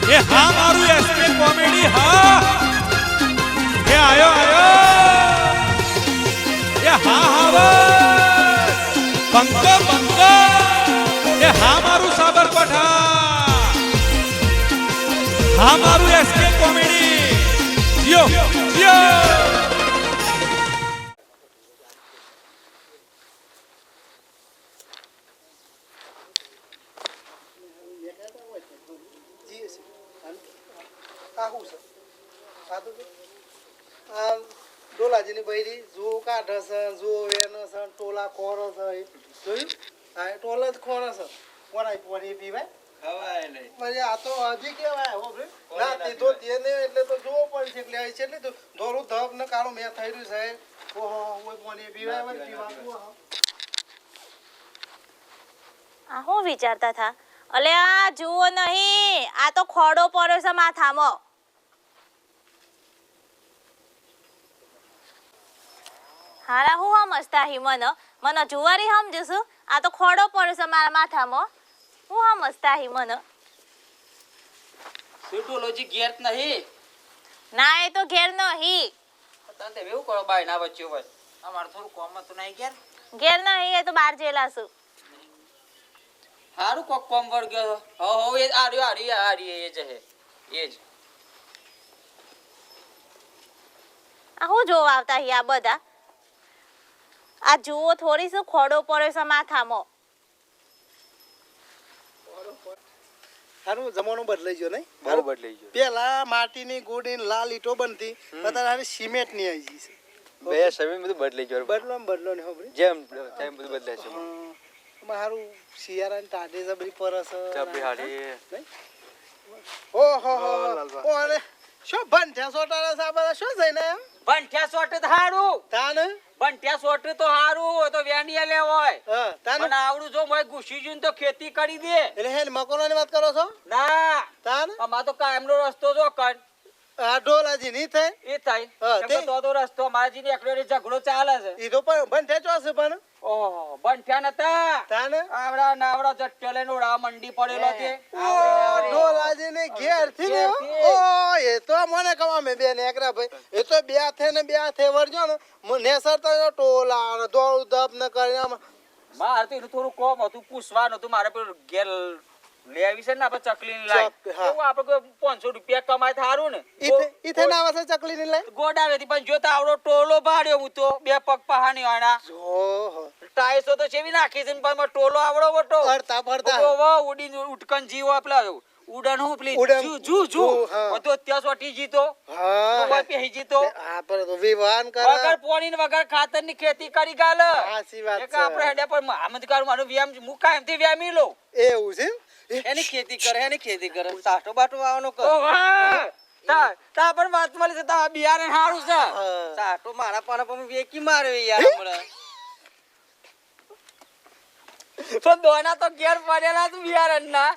એ હા મારું SK comedy હા એ આયો એ હા બંકો બંકો એ હા મારું સાબરકાંઠા હા મારું એસકે કોમેડી યો યો ડોલાજીની બૈરી જુઓ કાઢે છે જુઓ વેનો છે ટોલા ખોરો છે જોયું હા ટોલ જ ખોરો છે કોરાય પોણી પીવાય ખવાય નહીં પછી આ તો હજી કેવાય હો ભાઈ ના તીધો તેને એટલે તો જોવો પડે છે એટલે છે એટલે તો દોરું ધબ ને કાળું મેં થઈ રહ્યું છે ઓહો ઓય પોણી પીવાય હોય પીવા આ હું વિચારતા થા અલે આ જુઓ નહીં આ તો ખોડો પડ્યો છે માથામાં હારા હું સમજતા હી મને જુવારી સમજશું આ તો ખોડો પડ્યો છે મારા માથામાં હું સમજતા હી મને સિટોલોજી ઘેર નહીં ના એ તો ઘેર નહીં તને એવું કરો બાય ના બચ્યો બસ અમાર થોડું કોમ તો નહીં ઘેર નહીં એ તો બહાર જેલા છું હારું કોક કોમ વળ ગયો હો એ આર્યો એ જ હે એ જ આ હું જોવા આવતા હી આ બધા આ જુઓ થોડી શું ખોડો પડ્યો છે માથામાં સારું જમાનો બદલાઈ ગયો નહીં બહુ બદલાઈ ગયો પેલા માટીની ગોળીની લાલ ઈટો બનતી અત્યારે સિમેન્ટ ની આવી ગઈ છે બે સમય બધું બદલાઈ ગયો બદલો ને ખબર જેમ ટાઈમ બધું બદલાય છે સારું શિયાળાની ટાઢી જબરી પરસ ચપડી હાડી ઓહો ઓ અરે શું બંઠ્યા સોટારા સાબરા શું જઈને એમ બંઠ્યા સોટે તો હારું તાને બંઠ્યા સોટે તો હારું તો વેંડિયા લે હોય હા તાને પણ આવડું જો મોય ઘુસી જુન તો ખેતી કરી દે એટલે હે મકોનાની વાત કરો છો ના તાને અમાર તો કાયમનો રસ્તો જો કણ આ ડોલાજી ની થાય એ થાય હા, કેમ કે તો રસ્તો મારાજી ને એકલો ઝઘડો ચાલે છે ઈ તો પણ બંઠ્યા ચો છે પણ ઓહો બંઠ્યા નતા તાને આવડા નાવડા જટ્ટો લઈને ઉડા મંડી પડેલો તે ઓ ડોલાજી ને ઘેર થી ને ઓ એ તો મને કવા મે બે નેકરા ભાઈ એ તો બે હાથે વરજો ને મને સરતા ટોલા ને દોડ દબ ન કરીને માર તો એનું થોડું કોમ હતું પૂછવાનું હતું મારે પેલું ઘેર લે આવી છે ને આપણે ચકલી ની લાઈ હા. તો આપણે કોઈ 500 રૂપિયા કમાય થારું ને ઈથે ના આવે છે ચકલી ની લઈ ગોડાવેથી પણ જો તો આવડો ટોલો ભાડ્યો હું તો બે પગ પહાની આણા ઓહો ટાઈસો તો ચેવી નાખી છે ને પણ મારો ટોલો આવડો મોટો ફરતા ફરતા ઓ ઉડીને ઉટકન જીવો આપલા ઉડન હું પેલી ઉડન. જુ હા. તો ત્યાં સોટી જીતો હા તો પેહી જીતો આ પર તો વિવાન કરે વગર પોણી ને વગર ખાતર ની ખેતી કરી ગાલ સાચી વાત એક છે આપણે હેડે પર આમદ કરું મારું વ્યામ હું કાયમ થી વ્યામી લો એવું છે એની ખેતી કરે સાટો બાટો આવવાનો કર ઓ વાહ તા પણ વાત મળી છે તા બિયારણ હારું છે હા. સાટો મારા પાના પર વેકી મારે યાર હમણાં તો દોના તો ઘેર પડેલા તું બિયારણ ના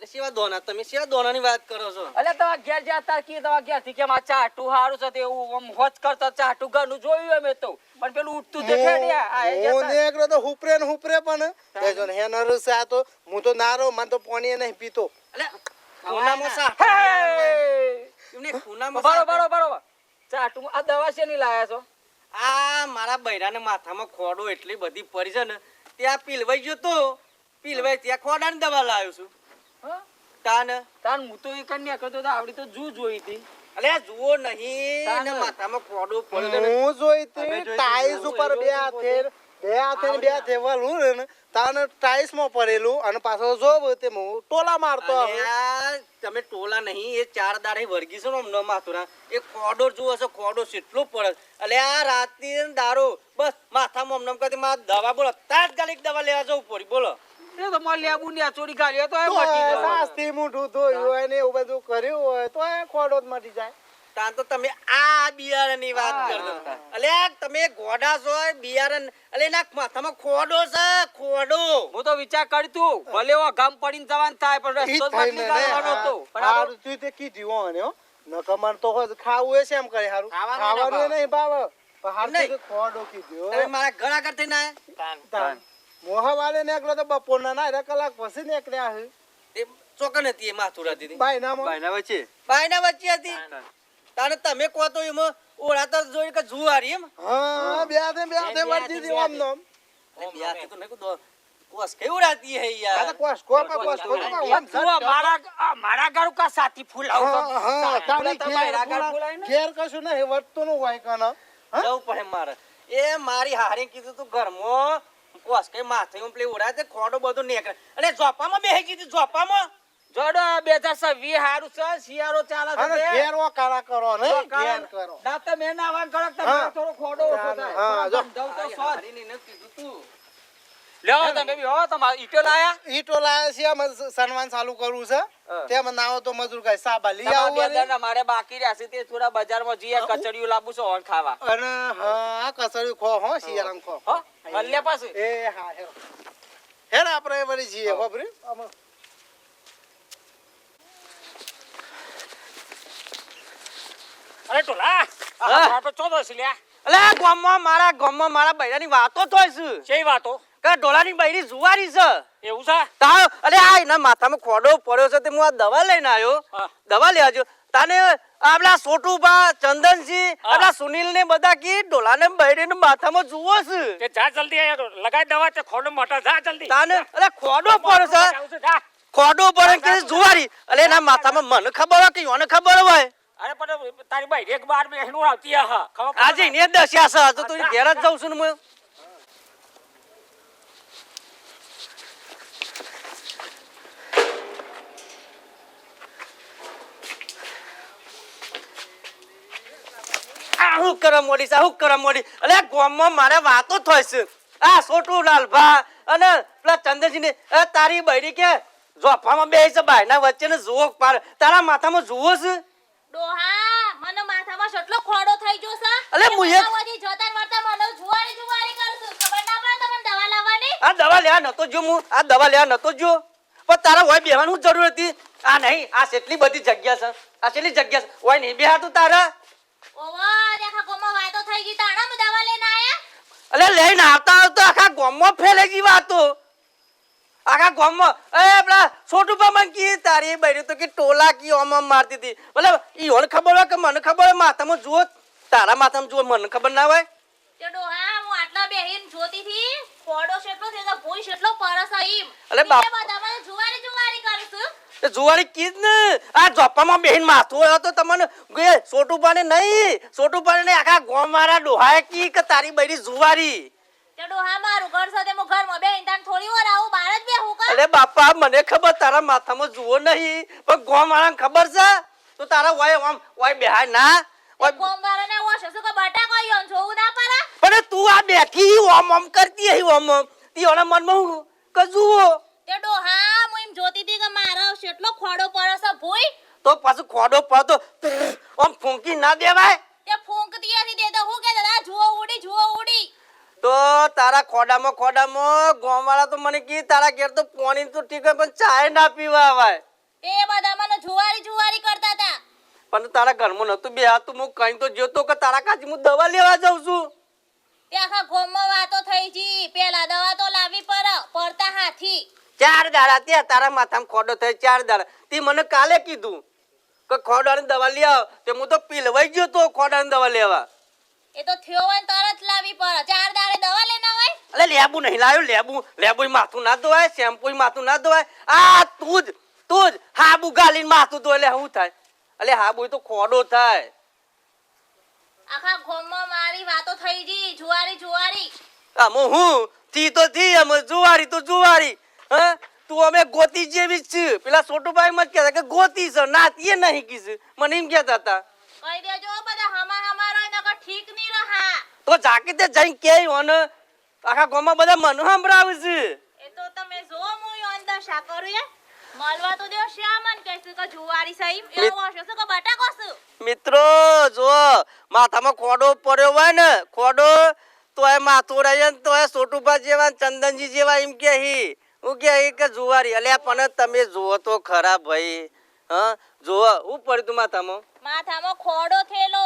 સેવા દોના તમે સેવા દોનાની વાત કરો છો અલે તમારા ઘેર જતા કી તમારા ઘેર થી કે માં ચાટું હારું છે તે એવું આમ હોચ કરતા ચાટું ઘરનું જોયું અમે તો પણ પેલું ઉઠતું દેખાડ્યા આ એ હું જતા નેકરો તો હુપરે ને હુપરે પણ તેજો ને હેનર છે આ તો હું તો નારો મને તો પાણી નહીં પીતો અલે ખૂનામાં સા હે! એમને ખૂનામાં બરોબર ચાટું આ દવા છે ની લાયા છો આ મારા બૈરાને માથામાં ખોડો એટલી બધી પડી છે ને ત્યાં પીલવાઈ ગયો તો પીલવાઈ ત્યાં ખોડાની દવા લાવ્યો છું તાન હું તો એક કન્યા કરતો તો આવડી તો જુ જોઈ હતી અલે આ જુઓ નહીં ને માથામાં ખોડો પડ્યો છે ને. હું જોઈ તી અમે જોઈ ટાઈસ તી, ઉપર બે હાથે બે હાથે વલું ને તાને ટાઈસ માં પડેલું અને પાછો જોબ તે હું ટોલા મારતો અલે આ તમે ટોલા નહીં એ 4 દાડે વર્ગી છે ને અમને માથુરા એ ખોડો જુઓ છો ખોડો કેટલો પડે અલે આ રાતની દારો બસ માથામાં અમને કદી માં દવા બોલો તાત્કાલિક દવા લેવા જવું પડી બોલો એ તો મારે લેબુ ને ચોરી ગાલ્યો તો એ મટી જાય સાસ્તી મોઢું ધોયું હોય ને એવું બધું કર્યું હોય તો એ ખોડો જ મટી જાય તાન તો તમે આ બિયારણની વાત કરતા અલે તમે ગોડા છો બિયારણ અલે ના માથામાં ખોડો છે ખોડો હું તો વિચાર કરતું ભલે એવો ગામ પડીને જવાન થાય પણ રસ્તો જ બદલી કાઢવાનો હતો પણ આ હારું તું તે કીધું હોય ને નકમન તો હોય ખાવું હશે એમ કરે હારું ખાવાનું નહીં ભાવ પણ હારું તો ખોડો કીધું તમે મારા ઘણા કરતે ના મોહ વાળે નીકળો તો બપોરના ના 2 કલાક પછી નીકળ્યા હે તે ચોકન હતી એ માથુરા હતી બાય નામ ભાઈના વચ્ચે બાયના વચ્ચે હતી તાને તમે કહો તો એમાં ઓળાતા જોઈ કે જુવારી એમ હા બે હાથે વળતી હતી આમ નામ અરે બ્યાથી તો નહીં કીધું. કોસ કેવું રાતી હે આ યાર તો કોસ મારા ઘર કા સાથી ફૂલ હા હા તારી તમારા ઘર ફૂલાય ને ઘેર કશું નહીં વધતું નું હોય કન જવું પડે મારે એ મારી હારે કીધું તું ઘરમાં કોસ કઈ માથે હું પેલી ઉડાય તે ખોડો બધો નીકળે અને ઝોપામાં બેહી કીધું ઝોપામાં જોડો 2020 હારું છે શિયાળો ચાલે અને છે ઘેર ઓ કાળા કરો ને ઘેર કરો ના તમે ના વાન કરો તો હા. થોડો ખોડો ઓછો થાય હા, જો. દઉં તો સો હારીને એને કીધું તું લેવો તમે બી હો તમાર ઈટો લાયા ઈટો લાયા છે આમ સન્માન ચાલુ કરવું છે તેમ નાવો તો મજૂર કઈ સાબા લઈ તમારા આવો બે જણના મારે બાકી રહ્યા છે તે થોડા બજારમાં જઈએ કચડિયું લાવું છે ઓન ખાવા અને હા કસરી ખો હો શિયાળામ ખો હો મલ્લે પાસે એ હા હેડ આપણે વળી જઈએ ખબરી અરે ટોલા હા. આ તો ચોદો છે લ્યા અલે આ ગામમાં મારા બૈરાની વાતો થાય છે કેવી વાતો કે ઢોલાની બૈરી જુવારી છે એવું છે તાવ અલે આ એના માથામાં ખોડો પડ્યો છે તે હું આ દવા લઈને આવ્યો હા. દવા લઈ આવજો તાને આપલા સોટુબા ચંદનજી આપલા સુનિલ ને બધા કી ઢોલાને બૈરીને માથામાં જુઓ છે તે જા જલ્દી આયા લગાઈ દવા તે ખોડો મોટા જા જલ્દી તાને અલે ખોડો પડ્યો છે જા ખોડો પડે કે જુવારી અલે એના માથામાં મને ખબર હોય કે યોને ખબર હોય અરે પણ તારી ભાઈ એક બાર મે હેનું આવતી હા ખબર આજે ને દસ્યા છે તો તું ઘેર જ જાઉં છું ને હું આ હું કરમ મોડી અલે ગામમાં મારે વાતો થાય છે આ છોટુ લાલભા અને પેલા ચંદ્રજી ને તારી બૈરી કે જોફામાં બે છે ભાઈના વચ્ચે ને જુઓ પાર તારા માથામાં જુઓ છે ડોહા મને માથામાં કેટલો ખોડો થઈ ગયો છે અલે એ મુયે- બધા વધી જોતા ને વળતા મને જુવારી કરશું ખબર ના પડે તમને દવા લાવવાની આ દવા લેવા નતો જો હું આ દવા લેવા નતો જો પણ તારા હોય બેહવાનું જરૂર હતી આ નહીં આ કેટલી બધી જગ્યા છે આ કેટલી જગ્યા છે હોય નહીં બેહાતું તારા ઓવા દેખા કોમો વાતો થઈ ગઈ તાણા મે દવા લઈને આયા અલે લઈને આવતા આખા ગામમાં ફેલાઈ ગઈ વાતો આખા ગામમાં એ પેલા છોટુ પામન કી તારી બૈરી તો કે ટોલા કી ઓમ મારતી હતી મતલબ ઈ હોને ખબર હોય કે મને ખબર હોય માથામાં જુઓ તારા માથામાં જુઓ મને ખબર ના હોય તે ડોહા હું આટલા બેહીન જોતી થી ખોડો કેટલો છે તો ભૂઈ કેટલો પરસ ઈમ અલે બાપ. બધા મને જુવારી કરશું એ જુવારી કીધ ને આ જોપામાં બેહીન માથું હોય તો તમને ગે છોટુ પાને નહીં આખા ગામ મારા ડોહાએ કી કે તારી બૈરી જુવારી તે ડોહા મારું ઘર સાથે હું ઘરમાં બેહીન તાન થોડી વાર આવું બહાર જ બેહું કા અરે બાપા મને ખબર તારા માથામાં જુઓ નહીં પણ ગામ વાળાને ખબર છે તો તારા હોય બેહાય ના ઓય કોમ વાળાને ઓછો શું કે બટા કોઈ ઓન જોવું ના પડે પણ તું આ બેઠી ઓમ કરતી હઈ ઓમ તી ઓના મનમાં હું કે જુઓ તે ડોહા હું એમ જોતી હતી કે મારો કેટલો ખોડો પરસ ભૂઈ તો પાછું ખોડો પડતો આમ ફૂંકી ના દેવાય તે ફૂંકતી હતી તે તો હું કે દાદા જુઓ ઉડી તો તારા ખોડામાં ગામવાળા તો મને કી તારા ઘેર તો પાણી તો ઠીક હોય પણ ચાય ના પીવા આવાય તે બધા મને જુવારી કરતા હતા પણ તારા ઘરમાં નતું બે તું હું કઈ તો જોતો કે તારા કાચી હું દવા લેવા જાઉં છું તે આખા ગોમમાં વાતો થઈ જી પેલા દવા તો લાવી પડતા હાથી 4 દાડા ત્યાં તારા માથામાં ખોડો થયો 4 દાડા તે મને કાલે કીધું કે ખોડાની દવા લઈ આવ તે હું તો પીલવાઈ ગયો તો ખોડાની દવા લેવા એ તો થયો હોય ને તરત લાવી પડે 4 દાડે દવા લેના હોય અલે લેબુ નહીં લાવ્યો લેબુ માથું ના ધોવાય શેમ્પુ માથું ના ધોવાય આ તું જ હાબુ ગાલીને માથું ધોય એટલે શું થાય અલે હાબુ તો ખોડો થાય આખા ગોમમાં મારી વાતો થઈ જી જુવારી આમ હું થી તો થી અમે જુવારી તો જુવારી હા તું અમે ગોતી જેવી જ છે પેલા છોટુભાઈ મત કહેતા કે ગોતી છે નાતીએ નહીં કીધું મને એમ કહેતા હતા કહી દેજો બધા હમારો નકર ઠીક નહીં રહા તો જાકે તે જઈને કે ઓને આખા ગામમાં બધા મન સંભળાવે છે એ તો તમે જો હું અંદર શા કરું એ મળવા તો દેવ શ્યામન કહેશે કે જુવારી સહી એવો હશે કે બટા કોસુ મિત્રો જો માથામાં ખોડો પડ્યો હોય ને ખોડો તો એ માથું રહે ને તો એ છોટુભા જેવા ચંદનજી જેવા એમ કે હું કે જુવારી અલ્યા પણ તમે જુઓ તો ખરા ભાઈ હા જુઓ હું પડ્યું તું માથામાં ખોડો થેલો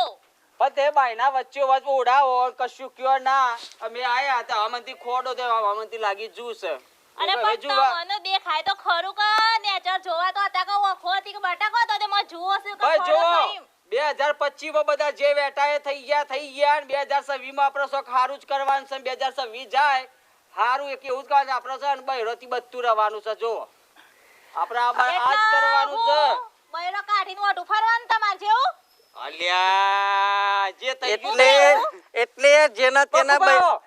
પણ તે બાયના વચ્ચે ઓઢાવો કશું કયો ના અમે આયા હતા અમનથી ખોડો તે અમનથી લાગી જ્યુસ અને હવે પણ જુઓ. તમને દેખાય તો ખરું કે નેચર જોવા તો હતા કે ઓખો હતી કે બટાકો હતો તે મને જુઓ છે કે ભાઈ ખરો જો નહીં. 2025 માં બધા જે વેટા એ થઈ ગયા ને 2026 માં આપણે શોખ હારું જ કરવાનું છે 2026 જાય હારું એક એવું જ કરવાનું આપણે છે ને બૈરોથી બધું રહેવાનું છે જો આપણે આ જ કરવાનું છે બૈરો કાઢીને મોઢું ફરવાનું તમાર જેવું અલ્યા જે થઈ ગયું એટલે ને. એટલે જેના તેના બકુબા.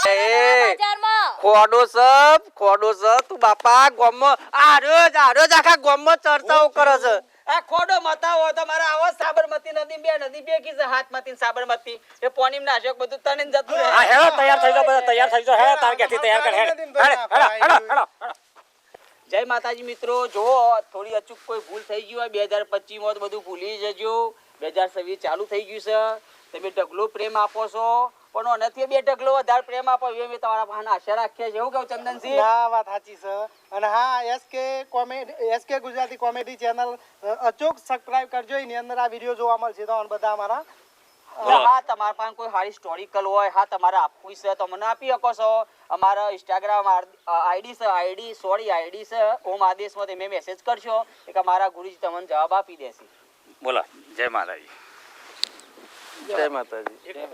એ બજારમાં ખોડો સબ તું બાપા ગોમમાં આરોજ આખા ગોમમાં ચર્ચાઓ કરે છે આ ખોડો મતાવો તો મારા આવો સાબરમતી નદી ભેગી છે હાથમાંથી ને સાબરમતી એ પોણીમ નાશક બધું તને જ જતું રહે હા હેડો તૈયાર થઈ જાઓ બધા તૈયાર થઈ જાઓ હે તાર ક્યાંથી તૈયાર કર હેડ જય માતાજી મિત્રો જો થોડી અચૂક કોઈ ભૂલ થઈ ગઈ હોય 2025 માં તો બધું ભૂલી જજો 2026 ચાલુ થઈ ગયું છે તમે ઢગલો પ્રેમ આપો છો પણ નથી બે ઢગલો વધારે પ્રેમ આપો એવી અમે તમારા પાસે આશા રાખીએ છીએ એવું કહું ચંદનસિંહ ના વાત સાચી છે અને હા એસકે ગુજરાતી કોમેડી ચેનલ અચૂક સબસ્ક્રાઇબ કરજો એની અંદર આ વિડીયો જોવા મળશે તમને બધા અમારા હા તમારા પાસે કોઈ સારી સ્ટોરીકલ હોય હા તમારે આપવું છે તો મને આપી શકો છો અમારા ઇન્સ્ટાગ્રામ આઈડી છે ઓમ આદેશમાં તમે મેસેજ કરશો કે મારા ગુરુજી તમને જવાબ આપી દેશે બોલો જય માતાજી જય માતાજી